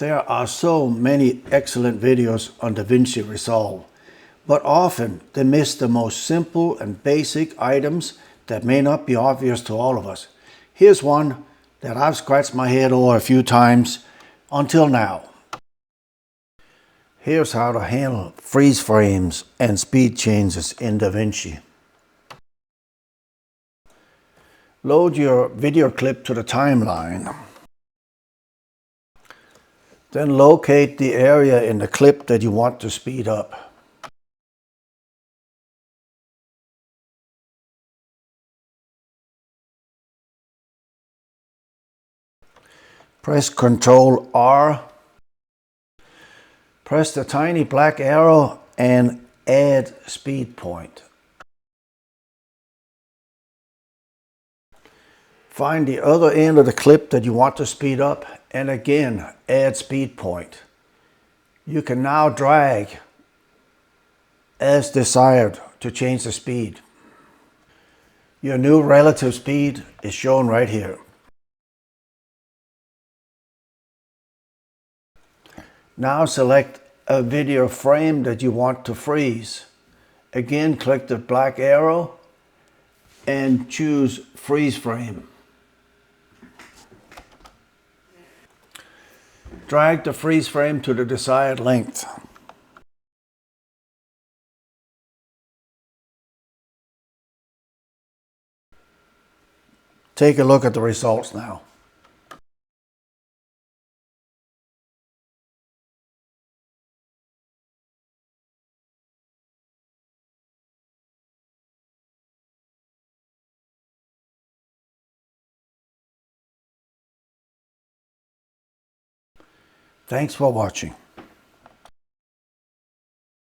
There are so many excellent videos on DaVinci Resolve, but often they miss the most simple and basic items that may not be obvious to all of us. Here's one that I've scratched my head over a few times until now. Here's how to handle freeze frames and speed changes in DaVinci. Load your video clip to the timeline. Then locate the area in the clip that you want to speed up. Press Ctrl R. Press the tiny black arrow and add speed point. Find the other end of the clip that you want to speed up and again add speed point. You can now drag as desired to change the speed. Your new relative speed is shown right here. Now select a video frame that you want to freeze. Again, click the black arrow and choose freeze frame. Drag the freeze frame to the desired length. Take a look at the results now. Thanks for watching.